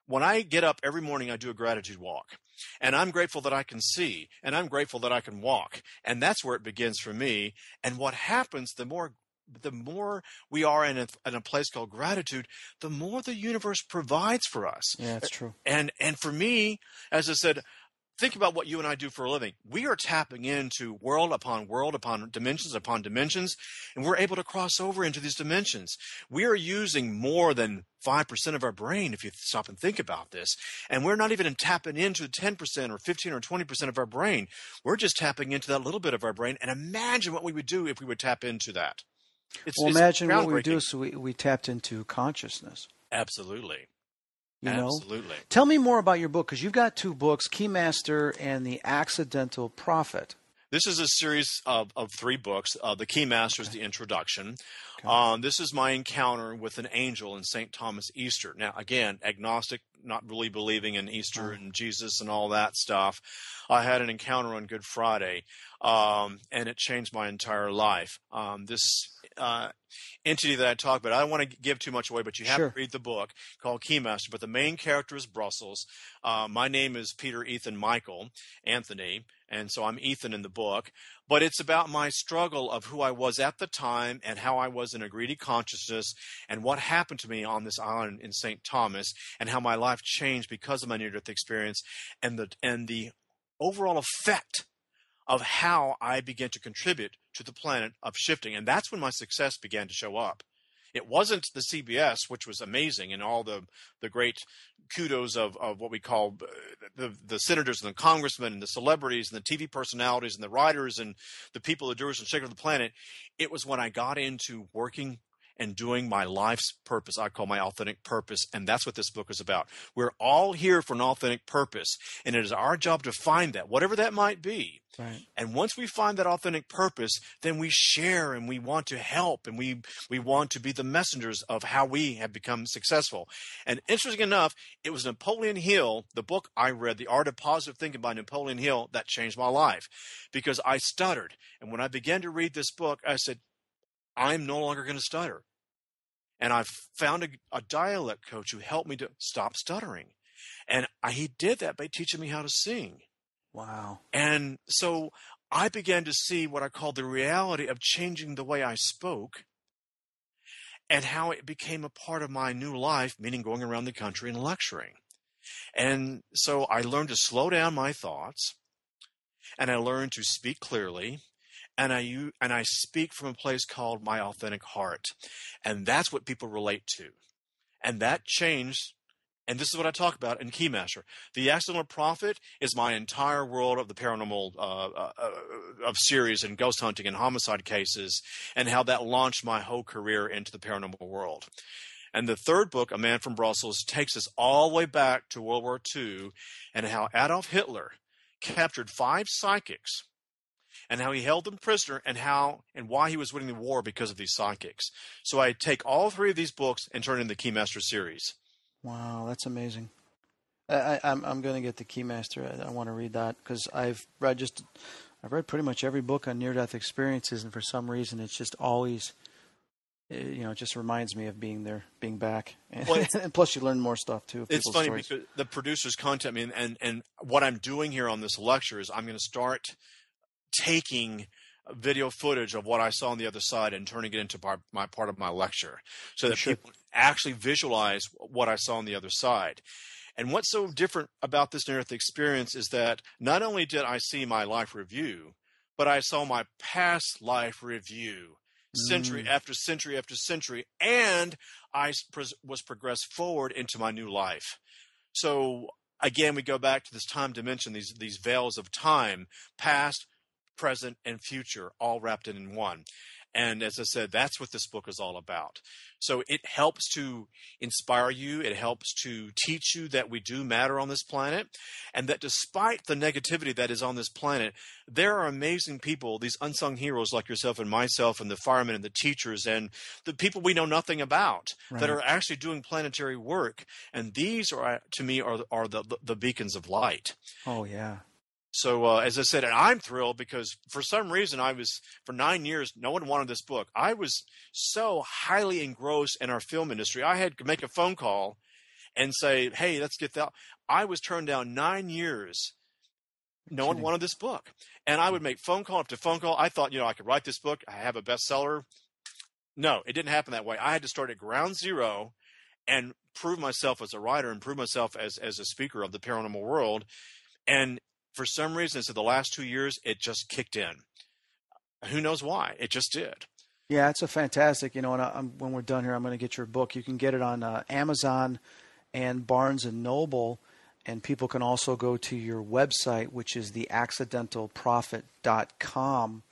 When I get up every morning, I do a gratitude walk. And I'm grateful that I can see, and I'm grateful that I can walk. And that's where it begins for me. And what happens, the more we are in a place called gratitude, the more the universe provides for us. Yeah, that's true. And for me, as I said, think about what you and I do for a living. We are tapping into world upon dimensions, and we're able to cross over into these dimensions. We are using more than 5% of our brain, if you stop and think about this. And we're not even tapping into 10% or 15 or 20% of our brain. We're just tapping into that little bit of our brain. And imagine what we would do if we would tap into that. Imagine what we do. So we tapped into consciousness. Absolutely. Absolutely. Tell me more about your book, because you've got 2 books, Keymaster and The Accidental Prophet. This is a series of 3 books. The Keymaster is the introduction. Okay. This is my encounter with an angel in St. Thomas Easter. Now, again, agnostic, not really believing in Easter and Jesus and all that stuff. I had an encounter on Good Friday. and it changed my entire life. This entity that I talk about, I don't want to give too much away, but you have Sure. to read the book called Keymaster. But the main character is Brussels. My name is Peter Ethan Michael Anthony, and so I'm Ethan in the book. But it's about my struggle of who I was at the time and how I was in a greedy consciousness and what happened to me on this island in St. Thomas and how my life changed because of my near-death experience and the overall effect of how I began to contribute to the planet of shifting. And that's when my success began to show up. It wasn't the CBS, which was amazing, and all the great kudos of what we call the senators and the congressmen and the celebrities and the TV personalities and the writers and the people, the doers and shakers of the planet. It was when I got into working and doing my life's purpose, I call my authentic purpose, and that's what this book is about. We're all here for an authentic purpose, and it is our job to find that, whatever that might be. Right. And once we find that authentic purpose, then we share and we want to help and we want to be the messengers of how we have become successful. And interesting enough, it was Napoleon Hill, the book I read, The Art of Positive Thinking by Napoleon Hill, that changed my life because I stuttered. And when I began to read this book, I said, I'm no longer going to stutter. And I found a dialect coach who helped me to stop stuttering. And he did that by teaching me how to sing. Wow. And so I began to see what I call the reality of changing the way I spoke and how it became a part of my new life, meaning going around the country and lecturing. And so I learned to slow down my thoughts, and I learned to speak clearly, and I speak from a place called my authentic heart. And that's what people relate to. And that changed. And this is what I talk about in Keymaster. The Accidental Prophet is my entire world of the paranormal of series and ghost hunting and homicide cases, and how that launched my whole career into the paranormal world. And the third book, A Man from Brussels, takes us all the way back to World War II and how Adolf Hitler captured 5 psychics and how he held them prisoner and why he was winning the war because of these psychics. So I take all 3 of these books and turn in the Keymaster series. Wow, that's amazing. I'm going to get the Keymaster. I want to read that because I've read pretty much every book on near-death experiences, and for some reason it's just always, it just reminds me of being there, being back, and plus you learn more stuff too. It's funny because the producers contact me, and what I'm doing here on this lecture is I'm going to start taking video footage of what I saw on the other side and turning it into part of my lecture so that people actually visualize what I saw on the other side. And what's so different about this near-death experience is that not only did I see my life review, but I saw my past life review century after century after century, and I was progressed forward into my new life. So again, we go back to this time dimension, these veils of time, past, present, and future, all wrapped in one. And as I said, that's what this book is all about. So it helps to inspire you. It helps to teach you that we do matter on this planet, and that despite the negativity that is on this planet, there are amazing people, these unsung heroes like yourself and myself and the firemen and the teachers and the people we know nothing about that are actually doing planetary work. And these are, to me, are the beacons of light. Oh, yeah. So as I said, and I'm thrilled because for some reason for 9 years, no one wanted this book. I was so highly engrossed in our film industry. I had to make a phone call and say, hey, let's get that. I was turned down 9 years. No one wanted this book. And I would make phone call after phone call. I thought, I could write this book. I have a bestseller. No, it didn't happen that way. I had to start at ground zero and prove myself as a writer and prove myself as a speaker of the paranormal world. And for some reason, so the last 2 years, it just kicked in. Who knows why? It just did. Yeah, it's a fantastic. And when we're done here, I'm going to get your book. You can get it on Amazon and Barnes and Noble, and people can also go to your website, which is theaccidentalprophet.com.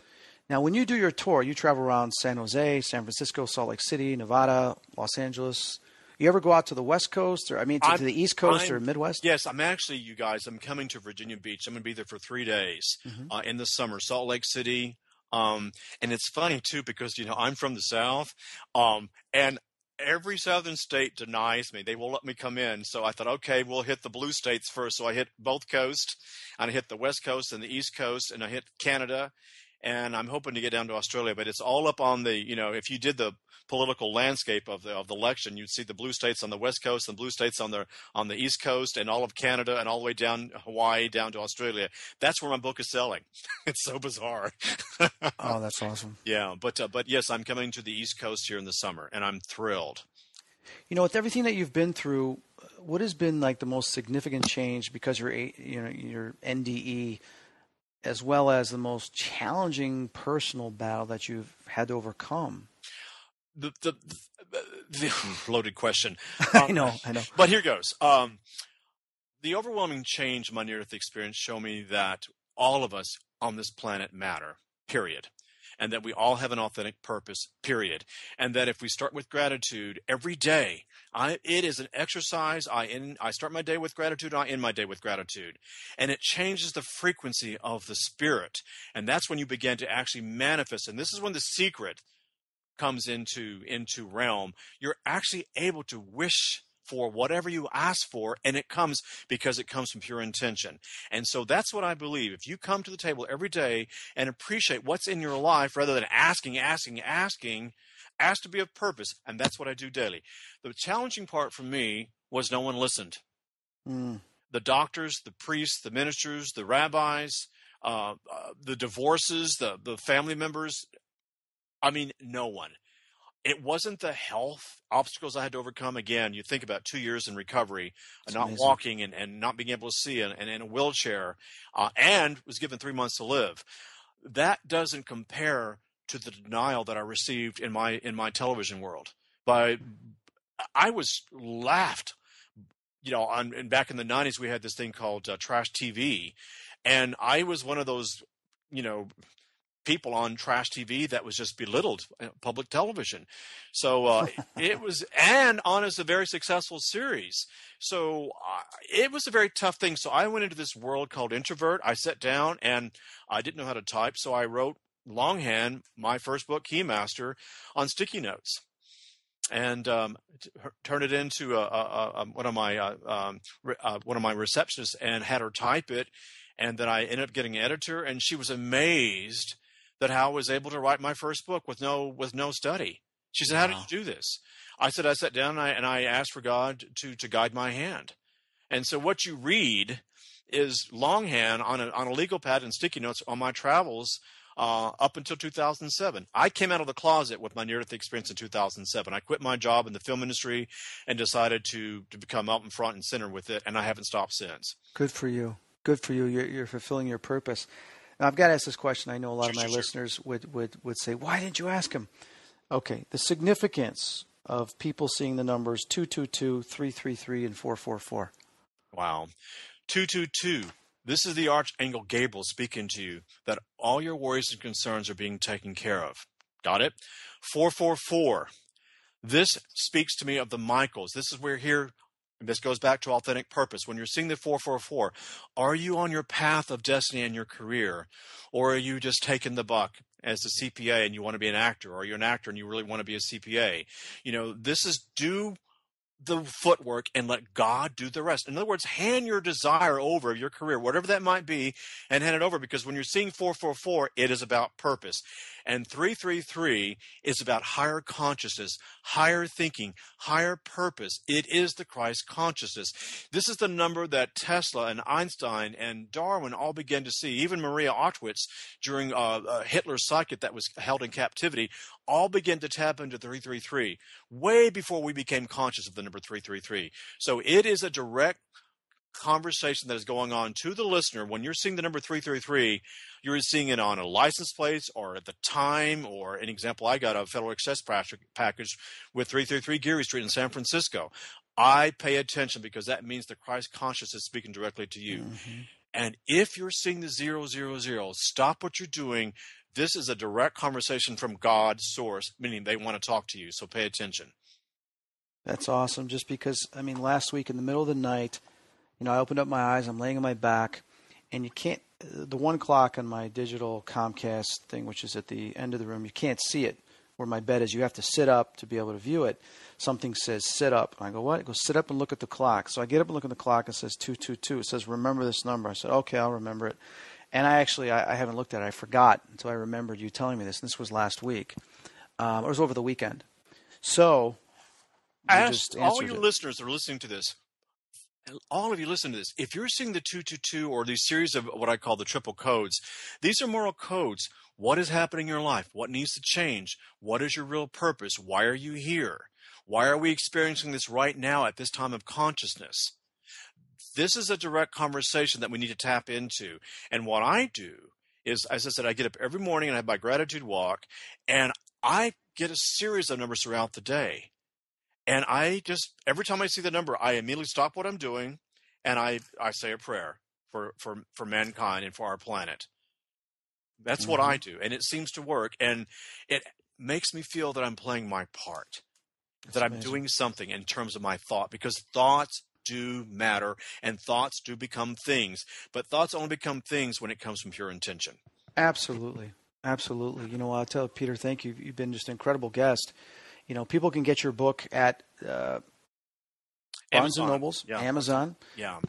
Now, when you do your tour, you travel around San Jose, San Francisco, Salt Lake City, Nevada, Los Angeles. You ever go out to the West Coast, to the East Coast or Midwest? Yes, I'm actually, you guys, I'm coming to Virginia Beach. I'm going to be there for 3 days in the summer, Salt Lake City. And it's funny, too, because, I'm from the South. And every southern state denies me. They won't let me come in. So I thought, okay, we'll hit the blue states first. So I hit both coasts, and I hit the West Coast and the East Coast, and I hit Canada. And I'm hoping to get down to Australia, but it's all up on the, if you did the political landscape of the election, you'd see the blue states on the West Coast and blue states on the East Coast and all of Canada and all the way down Hawaii down to Australia. That's where my book is selling. It's so bizarre. Oh, that's awesome. Yeah, but yes, I'm coming to the East Coast here in the summer, and I'm thrilled. With everything that you've been through, what has been like the most significant change because you're NDE, as well as the most challenging personal battle that you've had to overcome? The loaded question. I know. But here goes. The overwhelming change in my near-death experience show me that all of us on this planet matter, period. And that we all have an authentic purpose, period. And that if we start with gratitude every day, it is an exercise. I start my day with gratitude, I end my day with gratitude. And it changes the frequency of the spirit. And that's when you begin to actually manifest. And this is when the secret comes into realm. You're actually able to wish for whatever you ask for, and it comes because it comes from pure intention. And so that's what I believe. If you come to the table every day and appreciate what's in your life rather than asking, ask to be of purpose. And that's what I do daily. The challenging part for me was no one listened. The doctors, the priests, the ministers, the rabbis, the divorces, the family members, no one. It wasn't the health obstacles I had to overcome. Again, you think about 2 years in recovery, not amazing. Walking and not being able to see and in a wheelchair, and was given 3 months to live. That doesn't compare to the denial that I received in my television world. I was laughed. And back in the 90s, we had this thing called trash TV, and I was one of those, people on trash TV that was just belittled public television. So it was, and on as a very successful series. So it was a very tough thing. So I went into this world called introvert. I sat down and I didn't know how to type. So I wrote longhand my first book, Keymaster, on sticky notes. And turned it into one of my receptionists and had her type it. And then I ended up getting an editor, and she was amazed that how I was able to write my first book with no study. She said, wow. How did you do this? I said, I sat down and I asked for God to guide my hand. And so what you read is longhand on a legal pad and sticky notes on my travels up until 2007. I came out of the closet with my near-death experience in 2007. I quit my job in the film industry and decided to become out in front and center with it, and I haven't stopped since. Good for you. Good for you. You're fulfilling your purpose. Now, I've got to ask this question. I know a lot of my listeners would say, why didn't you ask him? Okay, the significance of people seeing the numbers 222, 333, and 444. Wow. 222. This is the Archangel Gabriel speaking to you, that all your worries and concerns are being taken care of. Got it? 444. This speaks to me of the Michaels. This is where here, this goes back to authentic purpose. When you're seeing the 444, are you on your path of destiny in your career? Or are you just taking the buck as a CPA and you want to be an actor? Or you're an actor and you really want to be a CPA? This is do the footwork and let God do the rest. In other words, hand your desire over, your career, whatever that might be, and hand it over, because when you're seeing 444, it is about purpose. And 333 is about higher consciousness, higher thinking, higher purpose. It is the Christ consciousness. This is the number that Tesla and Einstein and Darwin all began to see. Even Maria Otwitz, during Hitler's psychic that was held in captivity, all began to tap into 333 way before we became conscious of the number 333. So it is a direct conversation that is going on to the listener. When you're seeing the number 333, you're seeing it on a license plate or at the time, or an example, I got a Federal Access package with 333 Geary Street in San Francisco. I pay attention because that means the Christ consciousness is speaking directly to you. Mm-hmm. And if you're seeing the 000, stop what you're doing. This is a direct conversation from God's source, meaning they want to talk to you, so pay attention. That's awesome. Just because, last week in the middle of the night, I opened up my eyes, I'm laying on my back, and you can't, the 1 clock on my digital Comcast thing, which is at the end of the room, you can't see it where my bed is. You have to sit up to be able to view it. Something says sit up. And I go, what? It goes, sit up and look at the clock. So I get up and look at the clock. It says 222. It says, remember this number. I said, okay, I'll remember it. And I haven't looked at it. I forgot until I remembered you telling me this. And this was last week. It was over the weekend. So ask all your listeners that are listening to this, all of you listen to this. If you're seeing the 222 or these series of what I call the triple codes, these are moral codes. What is happening in your life? What needs to change? What is your real purpose? Why are you here? Why are we experiencing this right now at this time of consciousness? This is a direct conversation that we need to tap into. And what I do is, as I said, I get up every morning and I have my gratitude walk, and I get a series of numbers throughout the day. And I just, every time I see the number, I immediately stop what I'm doing and I say a prayer for mankind and for our planet. That's what I do. And it seems to work. And it makes me feel that I'm playing my part, that I'm doing something in terms of my thought, because thoughts do matter and thoughts do become things. But thoughts only become things when it comes from pure intention. Absolutely. Absolutely. You know, I'll tell Peter, thank you. You've been just an incredible guest. You know, people can get your book at Barnes & Noble's, Amazon. Yeah.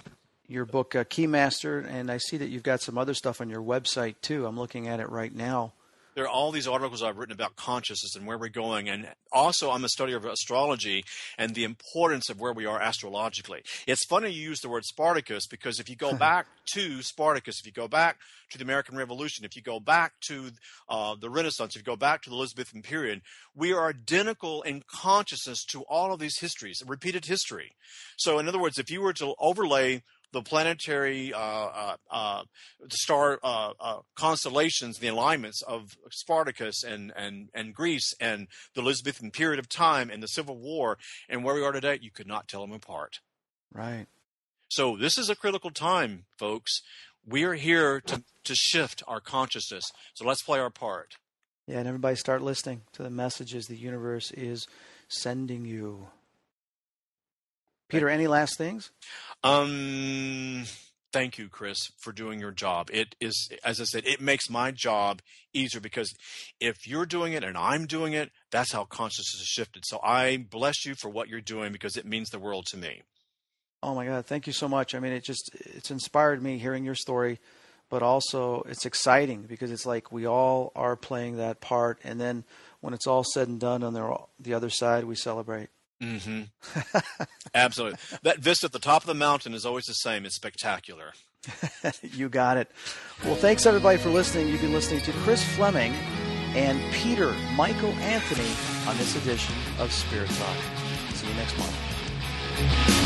Your book, Keymaster, and I see that you've got some other stuff on your website, too. I'm looking at it right now. There are all these articles I've written about consciousness and where we're going. And also I'm a study of astrology and the importance of where we are astrologically. It's funny you use the word Spartacus, because if you go back to Spartacus, if you go back to the American Revolution, if you go back to the Renaissance, if you go back to the Elizabethan period, we are identical in consciousness to all of these histories, repeated history. So in other words, if you were to overlay the planetary star constellations, the alignments of Spartacus and Greece and the Elizabethan period of time and the Civil War and where we are today, you could not tell them apart. Right. So this is a critical time, folks. We are here to shift our consciousness. So let's play our part. Yeah, and everybody start listening to the messages the universe is sending you. Peter, any last things? Thank you, Chris, for doing your job. It is, as I said, it makes my job easier, because if you're doing it and I'm doing it, that's how consciousness is shifted. So I bless you for what you're doing, because it means the world to me. Oh my God, thank you so much. I mean, it's inspired me hearing your story, but also it's exciting because it's like we all are playing that part. And then when it's all said and done on the other side, we celebrate. Mm-hmm. Absolutely. That vista at the top of the mountain is always the same. It's spectacular. You got it. Well, thanks everybody for listening. You've been listening to Chris Fleming and Peter Michael Anthony on this edition of Spirit Talk. See you next month.